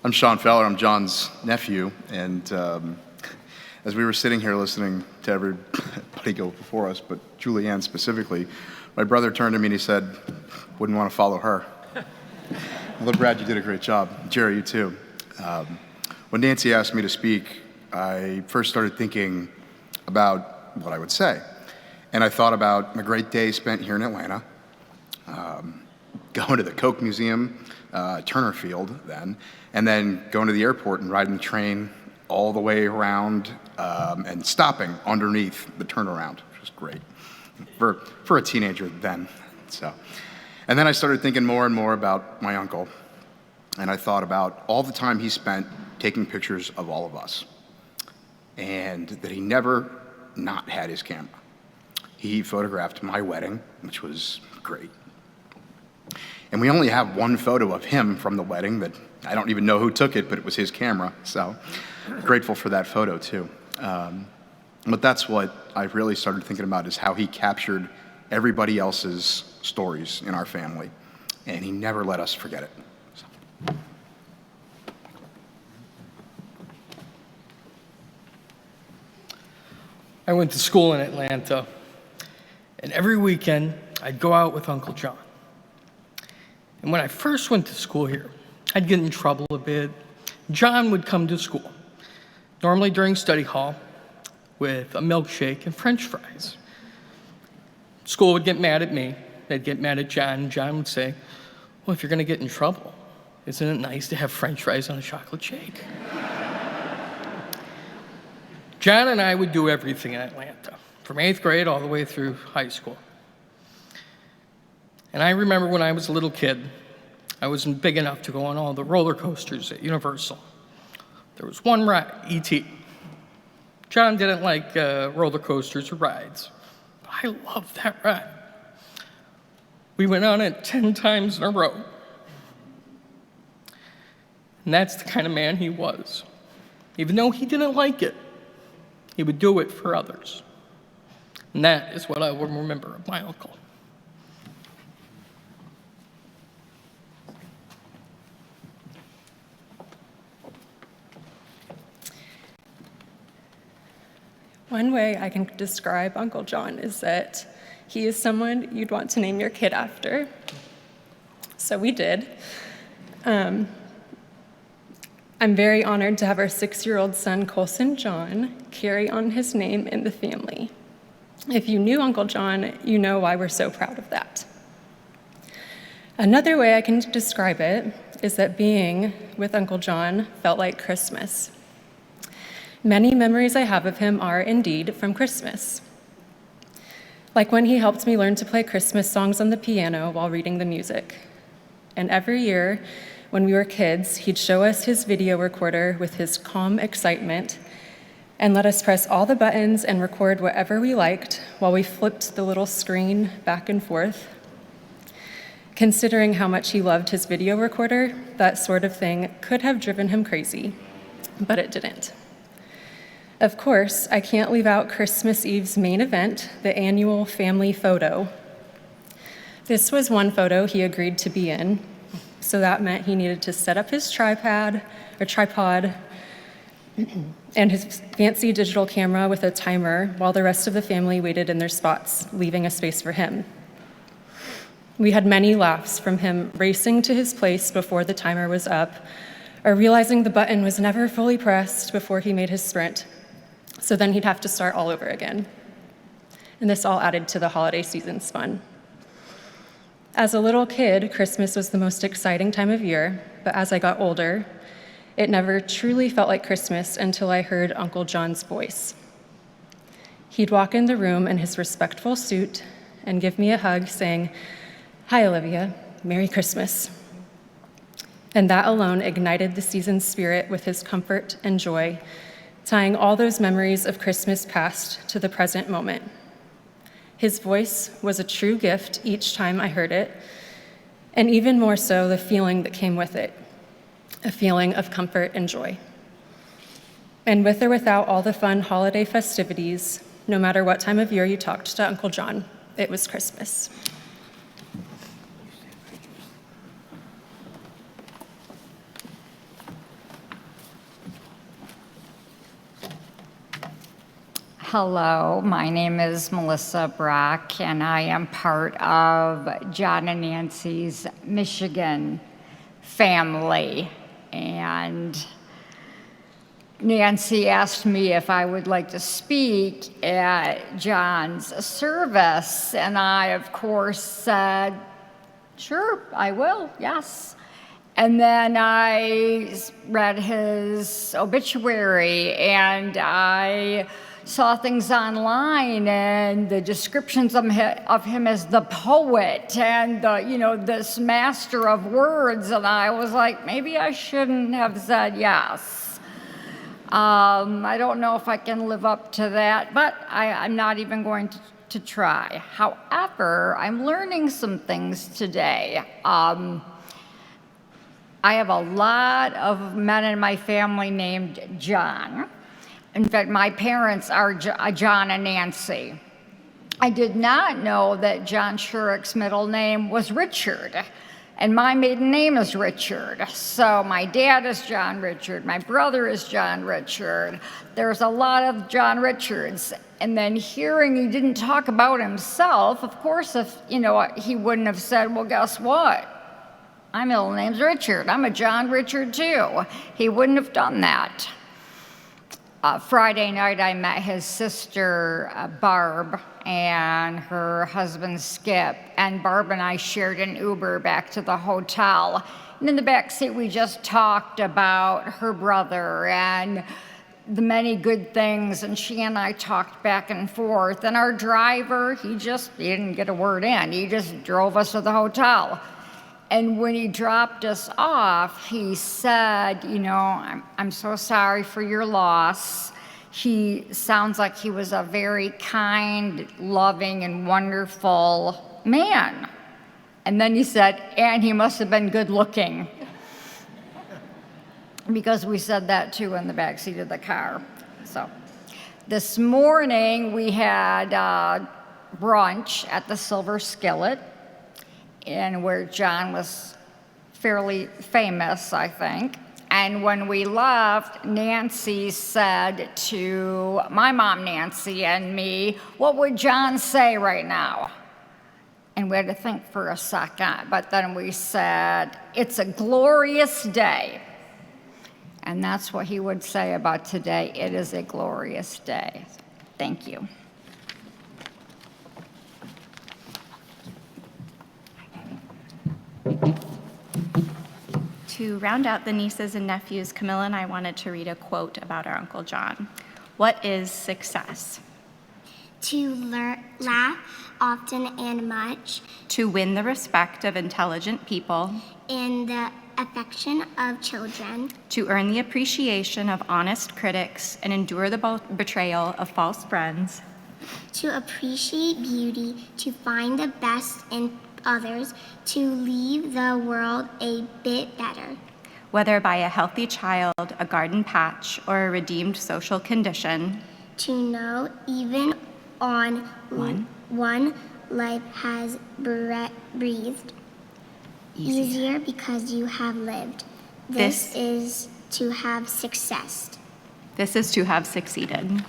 I'm Sean Feller, I'm John's nephew, and as we were sitting here listening to everybody go before us, but Julianne specifically, my brother turned to me and he said, wouldn't want to follow her. Well, Brad, you did a great job. Jerry, you too. When Nancy asked me to speak, I first started thinking about what I would say. And I thought about a great day spent here in Atlanta, going to the Coke Museum, Turner Field then, and then going to the airport and riding the train all the way around and stopping underneath the turnaround, which was great for a teenager then. And then I started thinking more and more about my uncle, and I thought about all the time he spent taking pictures of all of us, and that he never not had his camera. He photographed my wedding, which was great. And we only have one photo of him from the wedding that I don't even know who took it, but it was his camera, so grateful for that photo too. But that's what I really started thinking about, is how he captured everybody else's stories in our family, and he never let us forget it. So. I went to school in Atlanta, and every weekend I'd go out with Uncle John. And when I first went to school here, I'd get in trouble a bit. John would come to school, normally during study hall, with a milkshake and French fries. School would get mad at me. They'd get mad at John, and John would say, well, if you're gonna get in trouble, isn't it nice to have French fries on a chocolate shake? John and I would do everything in Atlanta, from 8th grade all the way through high school. And I remember when I was a little kid, I wasn't big enough to go on all the roller coasters at Universal. There was one ride, E.T. John didn't like roller coasters or rides. I loved that ride. We went on it 10 times in a row. And that's the kind of man he was. Even though he didn't like it, he would do it for others. And that is what I will remember of my uncle. One way I can describe Uncle John is that he is someone you'd want to name your kid after. So we did. I'm very honored to have our 6-year-old son, Colson John, carry on his name in the family. If you knew Uncle John, you know why we're so proud of that. Another way I can describe it is that being with Uncle John felt like Christmas. Many memories I have of him are indeed from Christmas. Like when he helped me learn to play Christmas songs on the piano while reading the music. And every year, when we were kids, he'd show us his video recorder with his calm excitement and let us press all the buttons and record whatever we liked while we flipped the little screen back and forth. Considering how much he loved his video recorder, that sort of thing could have driven him crazy, but it didn't. Of course, I can't leave out Christmas Eve's main event, the annual family photo. This was one photo he agreed to be in, so that meant he needed to set up his tripod and his fancy digital camera with a timer while the rest of the family waited in their spots, leaving a space for him. We had many laughs from him racing to his place before the timer was up, or realizing the button was never fully pressed before he made his sprint. So then he'd have to start all over again. And this all added to the holiday season's fun. As a little kid, Christmas was the most exciting time of year, but as I got older, it never truly felt like Christmas until I heard Uncle John's voice. He'd walk in the room in his respectful suit and give me a hug saying, "Hi, Olivia, Merry Christmas." And that alone ignited the season's spirit with his comfort and joy, tying all those memories of Christmas past to the present moment. His voice was a true gift each time I heard it, and even more so the feeling that came with it, a feeling of comfort and joy. And with or without all the fun holiday festivities, no matter what time of year you talked to Uncle John, it was Christmas. Hello, my name is Melissa Brock, and I am part of John and Nancy's Michigan family. And Nancy asked me if I would like to speak at John's service, and I, of course, said, sure, I will, yes. And then I read his obituary, and I saw things online, and the descriptions of him as the poet and this master of words, and I was like, maybe I shouldn't have said yes. I don't know if I can live up to that, but I'm not even going to try. However, I'm learning some things today. I have a lot of men in my family named John. In fact, my parents are John and Nancy. I did not know that Jon Shirek's middle name was Richard, and my maiden name is Richard. So my dad is John Richard, my brother is John Richard. There's a lot of John Richards. And then hearing he didn't talk about himself, of course, if he wouldn't have said, well, guess what? My middle name's Richard. I'm a John Richard too. He wouldn't have done that. Friday night, I met his sister, Barb, and her husband, Skip. And Barb and I shared an Uber back to the hotel. And in the back seat, we just talked about her brother and the many good things. And she and I talked back and forth. And our driver, he didn't get a word in. He just drove us to the hotel. And when he dropped us off, he said, I'm so sorry for your loss. He sounds like he was a very kind, loving, and wonderful man. And then he said, and he must have been good looking. Because we said that too in the backseat of the car. So this morning we had brunch at the Silver Skillet, and where John was fairly famous, I think. And when we left, Nancy said to my mom, Nancy, and me, what would John say right now? And we had to think for a second, but then we said, it's a glorious day. And that's what he would say about today. It is a glorious day. Thank you. To round out the nieces and nephews, Camilla and I wanted to read a quote about our Uncle John. What is success? To laugh often and much. To win the respect of intelligent people. And the affection of children. To earn the appreciation of honest critics and endure the betrayal of false friends. To appreciate beauty, to find the best in others, to leave the world a bit better. Whether by a healthy child, a garden patch, or a redeemed social condition. To know even on one life has breathed. Easier because you have lived. This is to have success. This is to have succeeded.